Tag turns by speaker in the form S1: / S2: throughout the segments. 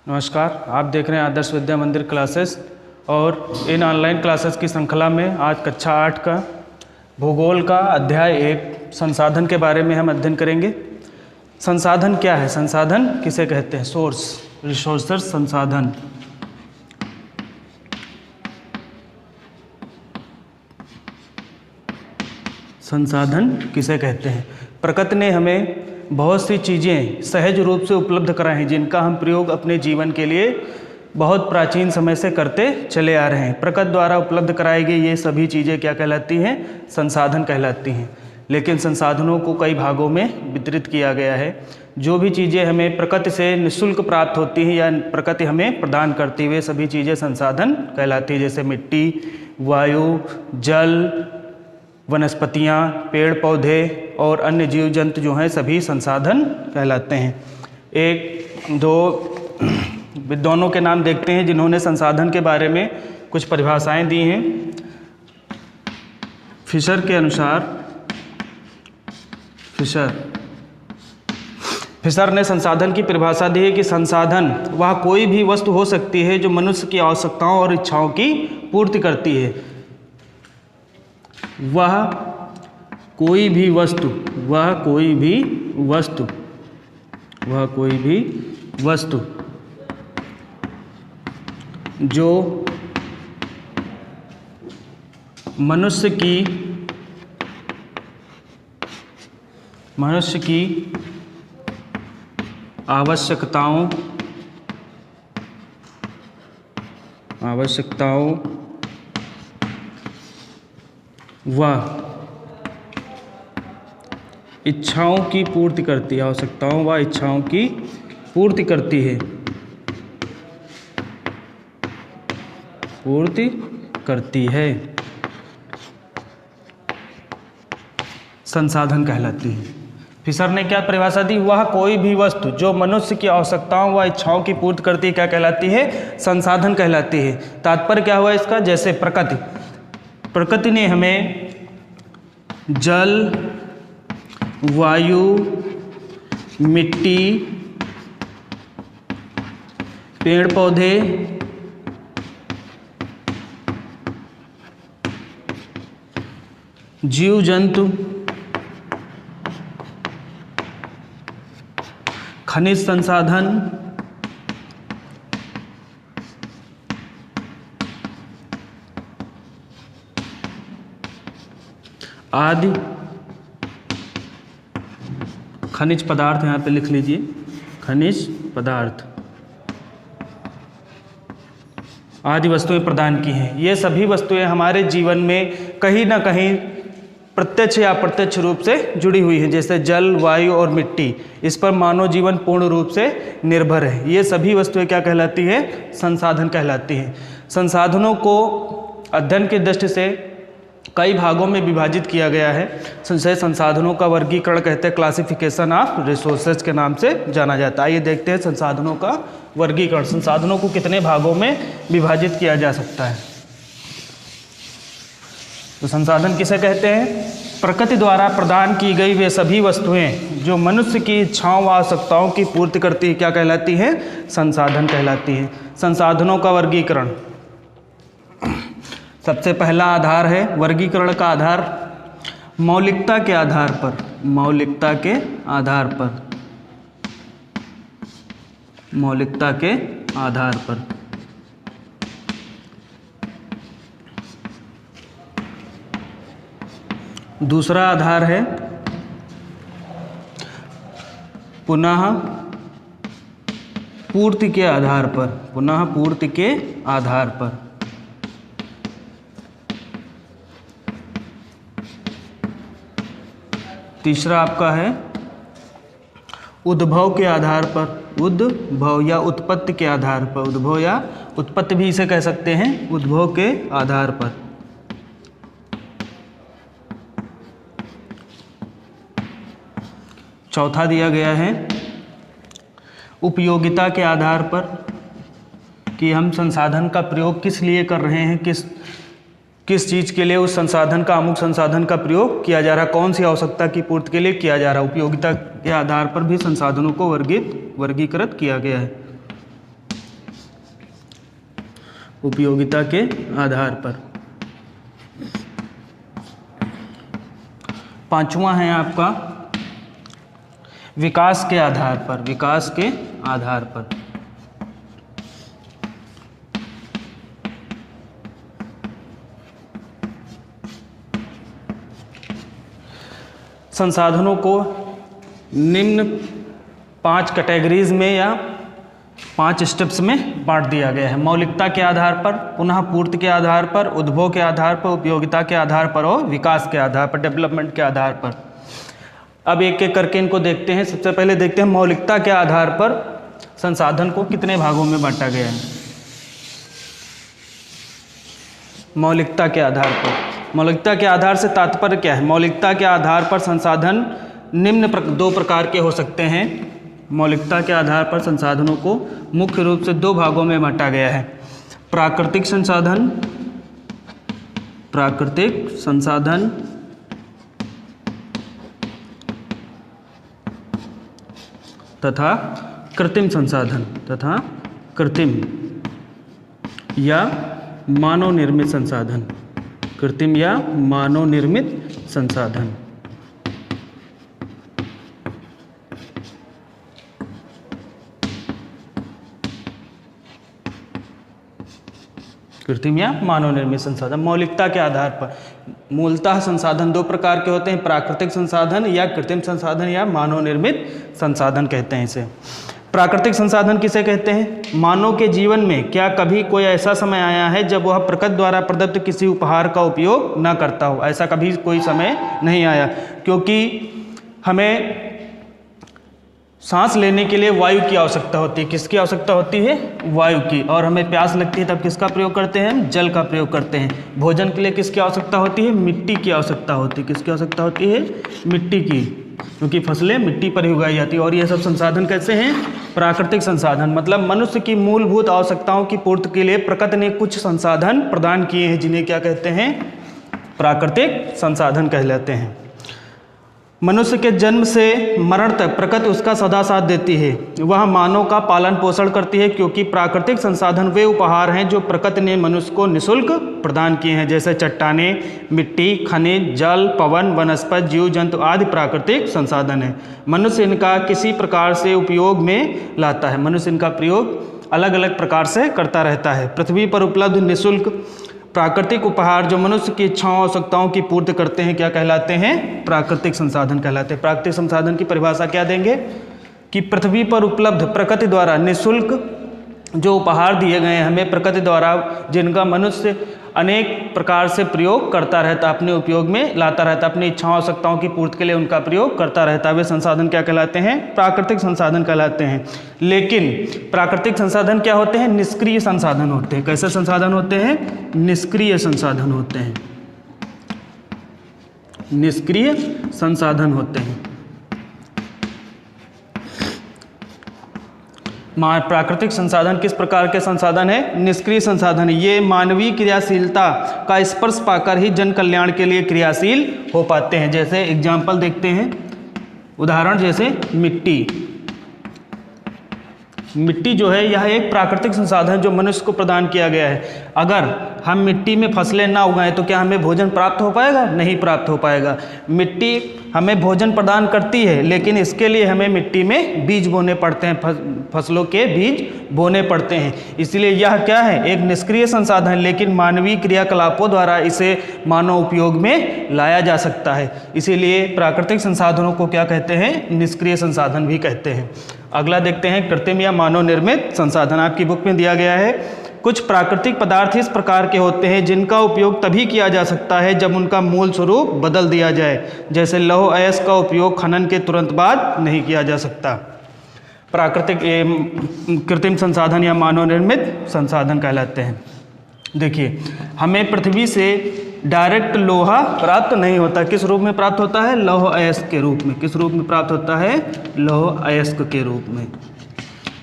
S1: नमस्कार, आप देख रहे हैं आदर्श विद्या मंदिर क्लासेस और इन ऑनलाइन क्लासेस की श्रृंखला में आज कक्षा 8 का भूगोल का अध्याय 1 संसाधन के बारे में हम अध्ययन करेंगे। संसाधन क्या है? संसाधन किसे कहते हैं? सोर्स, रिसोर्सेस, संसाधन। संसाधन किसे कहते हैं? प्रकृति ने हमें बहुत सी चीज़ें सहज रूप से उपलब्ध कराई हैं जिनका हम प्रयोग अपने जीवन के लिए बहुत प्राचीन समय से करते चले आ रहे हैं। प्रकृति द्वारा उपलब्ध कराई गई ये सभी चीज़ें क्या कहलाती हैं? संसाधन कहलाती हैं। लेकिन संसाधनों को कई भागों में वितरित किया गया है। जो भी चीज़ें हमें प्रकृति से निःशुल्क प्राप्त होती हैं या प्रकृति हमें प्रदान करती हुए सभी चीज़ें संसाधन कहलाती हैं, जैसे मिट्टी, वायु, जल, वनस्पतियाँ, पेड़ पौधे और अन्य जीव जंतु जो हैं सभी संसाधन कहलाते हैं। एक दो विद्वानों के नाम देखते हैं जिन्होंने संसाधन के बारे में कुछ परिभाषाएं दी हैं। फिशर के अनुसार फिशर ने संसाधन की परिभाषा दी है कि संसाधन वह कोई भी वस्तु हो सकती है जो मनुष्य की आवश्यकताओं और इच्छाओं की पूर्ति करती है। वह कोई भी वस्तु जो मनुष्य की आवश्यकताओं व इच्छाओं की पूर्ति करती है। आवश्यकताओं व इच्छाओं की पूर्ति करती है संसाधन कहलाती है। फिशर ने क्या परिभाषा दी? वह कोई भी वस्तु जो मनुष्य की आवश्यकताओं व इच्छाओं की पूर्ति करती है क्या कहलाती है? संसाधन कहलाती है। तात्पर्य क्या हुआ इसका? जैसे प्रकृति ने हमें जल, वायु, मिट्टी, पेड़ पौधे, जीव जंतु, खनिज संसाधन, आदि खनिज पदार्थ, यहाँ पे लिख लीजिए, खनिज पदार्थ आदि वस्तुएं प्रदान की हैं। ये सभी वस्तुएं हमारे जीवन में कहीं ना कहीं प्रत्यक्ष या अप्रत्यक्ष रूप से जुड़ी हुई है। जैसे जल, वायु और मिट्टी, इस पर मानव जीवन पूर्ण रूप से निर्भर है। ये सभी वस्तुएं क्या कहलाती है? संसाधन कहलाती हैं। संसाधनों को अध्ययन की दृष्टि से कई भागों में विभाजित किया गया है। संसाधनों का वर्गीकरण कहते हैं क्लासिफिकेशन ऑफ रिसोर्सेज के नाम से जाना जाता है। ये देखते हैं संसाधनों का वर्गीकरण। संसाधनों को कितने भागों में विभाजित किया जा सकता है? तो संसाधन किसे कहते हैं? प्रकृति द्वारा प्रदान की गई वे सभी वस्तुएं जो मनुष्य की इच्छाओं व आवश्यकताओं की पूर्ति करती है क्या कहलाती है? संसाधन कहलाती है। संसाधनों का वर्गीकरण, सबसे पहला आधार है वर्गीकरण का आधार मौलिकता के आधार पर। दूसरा आधार है पुनः पूर्ति के आधार पर। तीसरा आपका है उद्भव के आधार पर, उद्भव या उत्पत्ति के आधार पर, उद्भव या उत्पत्ति भी इसे कह सकते हैं, उद्भव के आधार पर। चौथा दिया गया है उपयोगिता के आधार पर, कि हम संसाधन का प्रयोग किस लिए कर रहे हैं, किस चीज़ के लिए उस संसाधन का, अमुक संसाधन का प्रयोग किया जा रहा है, कौन सी आवश्यकता की पूर्ति के लिए किया जा रहा है। उपयोगिता के आधार पर भी संसाधनों को वर्गीकृत किया गया है। उपयोगिता के आधार पर। पांचवा है आपका विकास के आधार पर, विकास के आधार पर। संसाधनों को निम्न 5 कैटेगरीज में या 5 स्टेप्स में बांट दिया गया है। मौलिकता के आधार पर, पुनः पूर्ति के आधार पर, उद्भव के आधार पर, उपयोगिता के आधार पर और विकास के आधार पर, डेवलपमेंट के आधार पर। अब एक एक करके इनको देखते हैं। सबसे पहले देखते हैं मौलिकता के आधार पर संसाधन को कितने भागों में बांटा गया है। मौलिकता के आधार पर, मौलिकता के आधार से तात्पर्य क्या है? मौलिकता के आधार पर संसाधन निम्न 2 प्रकार के हो सकते हैं। मौलिकता के आधार पर संसाधनों को मुख्य रूप से 2 भागों में बांटा गया है। प्राकृतिक संसाधन, प्राकृतिक संसाधन तथा कृत्रिम संसाधन, तथा कृत्रिम या मानव निर्मित संसाधन, कृत्रिम या मानव निर्मित संसाधन। कृत्रिम या मानव निर्मित संसाधन। मौलिकता के आधार पर मूलतः संसाधन 2 प्रकार के होते हैं, प्राकृतिक संसाधन या कृत्रिम संसाधन या मानव निर्मित संसाधन कहते हैं इसे। प्राकृतिक संसाधन किसे कहते हैं? मानव के जीवन में क्या कभी कोई ऐसा समय आया है जब वह प्रकृति द्वारा प्रदत्त किसी उपहार का उपयोग न करता हो? ऐसा कभी कोई समय नहीं आया, क्योंकि हमें सांस लेने के लिए वायु की आवश्यकता होती है। किसकी आवश्यकता होती है? वायु की। और हमें प्यास लगती है तब किसका प्रयोग करते हैं? हम जल का प्रयोग करते हैं। भोजन के लिए किसकी आवश्यकता होती है? मिट्टी की आवश्यकता होती है। किसकी आवश्यकता होती है? मिट्टी की, क्योंकि फसलें मिट्टी पर ही उगाई जाती है। और ये सब संसाधन कैसे हैं? प्राकृतिक संसाधन। मतलब मनुष्य की मूलभूत आवश्यकताओं की पूर्ति के लिए प्रकृति ने कुछ संसाधन प्रदान किए हैं, जिन्हें क्या कहते हैं? प्राकृतिक संसाधन कहलाते हैं। मनुष्य के जन्म से मरण तक प्रकृति उसका सदा साथ देती है। वह मानव का पालन पोषण करती है, क्योंकि प्राकृतिक संसाधन वे उपहार हैं जो प्रकृति ने मनुष्य को निःशुल्क प्रदान किए हैं, जैसे चट्टानें, मिट्टी, खनिज, जल, पवन, वनस्पति, जीव जंतु आदि प्राकृतिक संसाधन है। मनुष्य इनका किसी प्रकार से उपयोग में लाता है। मनुष्य इनका प्रयोग अलग अलग प्रकार से करता रहता है। पृथ्वी पर उपलब्ध निःशुल्क प्राकृतिक उपहार जो मनुष्य की इच्छाओं आवश्यकताओं की पूर्ति करते हैं क्या कहलाते हैं? प्राकृतिक संसाधन कहलाते हैं। प्राकृतिक संसाधन की परिभाषा क्या देंगे? कि पृथ्वी पर उपलब्ध प्रकृति द्वारा निःशुल्क जो उपहार दिए गए हैं हमें प्रकृति द्वारा, जिनका मनुष्य अनेक प्रकार से प्रयोग करता रहता, अपने उपयोग में लाता रहता, अपनी इच्छाओं आवश्यकताओं की पूर्ति के लिए उनका प्रयोग करता रहता है, वे संसाधन क्या कहलाते हैं? प्राकृतिक संसाधन कहलाते हैं। लेकिन प्राकृतिक संसाधन क्या होते हैं? निष्क्रिय संसाधन होते हैं। कैसे संसाधन होते हैं? निष्क्रिय संसाधन होते हैं। निष्क्रिय संसाधन होते हैं। प्राकृतिक संसाधन किस प्रकार के संसाधन है? निष्क्रिय संसाधन। ये मानवीय क्रियाशीलता का स्पर्श पाकर ही जन कल्याण के लिए क्रियाशील हो पाते हैं। जैसे एग्जाम्पल देखते हैं, उदाहरण जैसे मिट्टी। मिट्टी जो है यह एक प्राकृतिक संसाधन जो मनुष्य को प्रदान किया गया है। अगर हम मिट्टी में फसलें ना उगाएं तो क्या हमें भोजन प्राप्त हो पाएगा? नहीं प्राप्त हो पाएगा। मिट्टी हमें भोजन प्रदान करती है, लेकिन इसके लिए हमें मिट्टी में बीज बोने पड़ते हैं, फसलों के बीज बोने पड़ते हैं। इसलिए यह क्या है? एक निष्क्रिय संसाधन, लेकिन मानवीय क्रियाकलापों द्वारा इसे मानव उपयोग में लाया जा सकता है। इसीलिए प्राकृतिक संसाधनों को क्या कहते हैं? निष्क्रिय संसाधन भी कहते हैं। अगला देखते हैं कृत्रिम या मानव निर्मित संसाधन। आपकी बुक में दिया गया है, कुछ प्राकृतिक पदार्थ इस प्रकार के होते हैं जिनका उपयोग तभी किया जा सकता है जब उनका मूल स्वरूप बदल दिया जाए। जैसे लौह अयस्क का उपयोग खनन के तुरंत बाद नहीं किया जा सकता। प्राकृतिक कृत्रिम संसाधन या मानव निर्मित संसाधन कहलाते हैं। देखिए, हमें पृथ्वी से डायरेक्ट लोहा प्राप्त नहीं होता। किस रूप में प्राप्त होता है? लौह अयस्क के रूप में। किस रूप में प्राप्त होता है? लौह अयस्क के रूप में।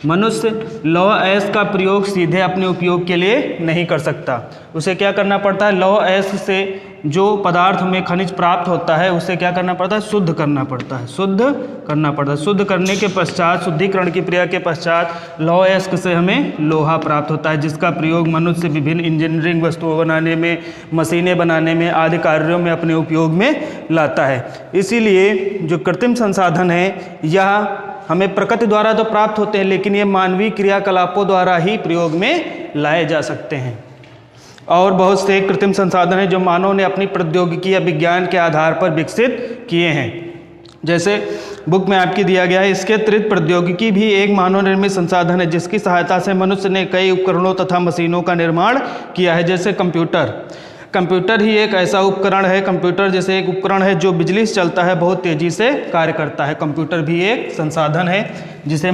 S1: मनुष्य लौह अयस्क का प्रयोग सीधे अपने उपयोग के लिए नहीं कर सकता। उसे क्या करना पड़ता है? लौह अयस्क से जो पदार्थ हमें खनिज प्राप्त होता है उसे क्या करना पड़ता है, शुद्ध करना पड़ता है, शुद्ध करना पड़ता है। शुद्ध करने के पश्चात, शुद्धिकरण की क्रिया के पश्चात लौह अयस्क से हमें लोहा प्राप्त होता है, जिसका प्रयोग मनुष्य विभिन्न इंजीनियरिंग वस्तुओं बनाने में, मशीनें बनाने में आदि कार्यों में अपने उपयोग में लाता है। इसीलिए जो कृत्रिम संसाधन है यह हमें प्रकृति द्वारा तो प्राप्त होते हैं, लेकिन ये मानवीय क्रियाकलापों द्वारा ही प्रयोग में लाए जा सकते हैं। और बहुत से कृत्रिम संसाधन हैं जो मानव ने अपनी प्रौद्योगिकी या विज्ञान के आधार पर विकसित किए हैं। जैसे बुक में आपकी दिया गया है, इसके अतिरिक्त प्रौद्योगिकी भी एक मानव निर्मित संसाधन है जिसकी सहायता से मनुष्य ने कई उपकरणों तथा मशीनों का निर्माण किया है। जैसे कंप्यूटर ही एक ऐसा उपकरण है, कंप्यूटर जैसे एक उपकरण है जो बिजली से चलता है, बहुत तेज़ी से कार्य करता है। कंप्यूटर भी एक संसाधन है जिसे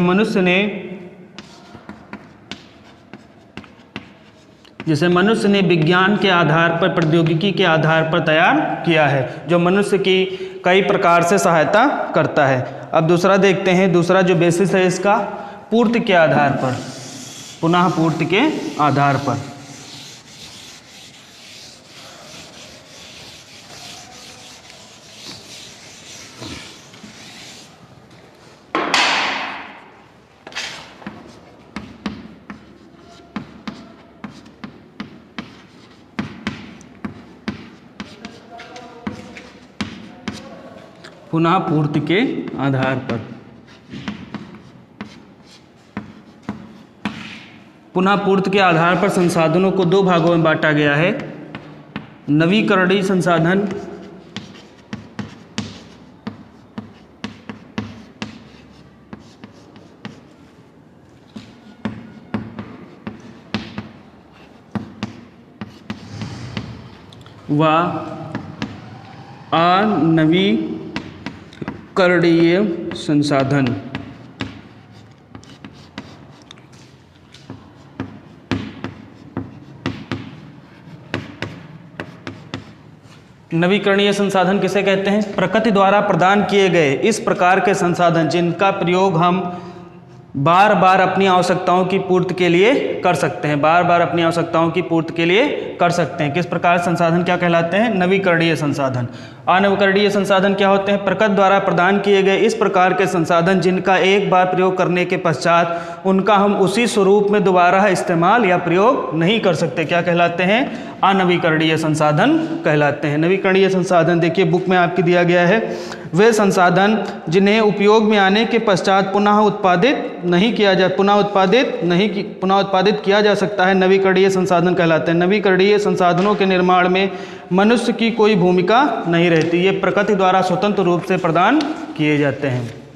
S1: मनुष्य ने विज्ञान के आधार पर, प्रौद्योगिकी के आधार पर तैयार किया है, जो मनुष्य की कई प्रकार से सहायता करता है। अब दूसरा देखते हैं, दूसरा जो बेसिस है इसका, पूर्ति के आधार पर, पुनः पूर्ति के आधार पर। पुनः पूर्ति के आधार पर, पुनः पूर्ति के आधार पर संसाधनों को दो भागों में बांटा गया है। नवीकरणीय संसाधन व अनवीकरणीय संसाधन। नवीकरणीय संसाधन किसे कहते हैं? प्रकृति द्वारा प्रदान किए गए इस प्रकार के संसाधन जिनका प्रयोग हम बार बार अपनी आवश्यकताओं की पूर्ति के लिए कर सकते हैं, बार बार अपनी आवश्यकताओं की पूर्ति के लिए कर सकते हैं। किस प्रकार संसाधन क्या कहलाते हैं? नवीकरणीय संसाधन। अनवीकरणीय संसाधन क्या होते हैं? प्रकृति द्वारा प्रदान किए गए इस प्रकार के संसाधन जिनका एक बार प्रयोग करने के पश्चात उनका हम उसी स्वरूप में दोबारा इस्तेमाल या प्रयोग नहीं कर सकते, क्या कहलाते हैं? अनवीकरणीय संसाधन कहलाते हैं। नवीकरणीय संसाधन देखिए बुक में आपकी दिया गया है, वे संसाधन जिन्हें उपयोग में आने के पश्चात पुनः उत्पादित किया जा सकता है, नवीकरणीय संसाधन कहलाते हैं। नवीकरणीय संसाधनों के निर्माण में मनुष्य की कोई भूमिका नहीं रहती, ये प्रकृति द्वारा स्वतंत्र रूप से प्रदान किए जाते हैं।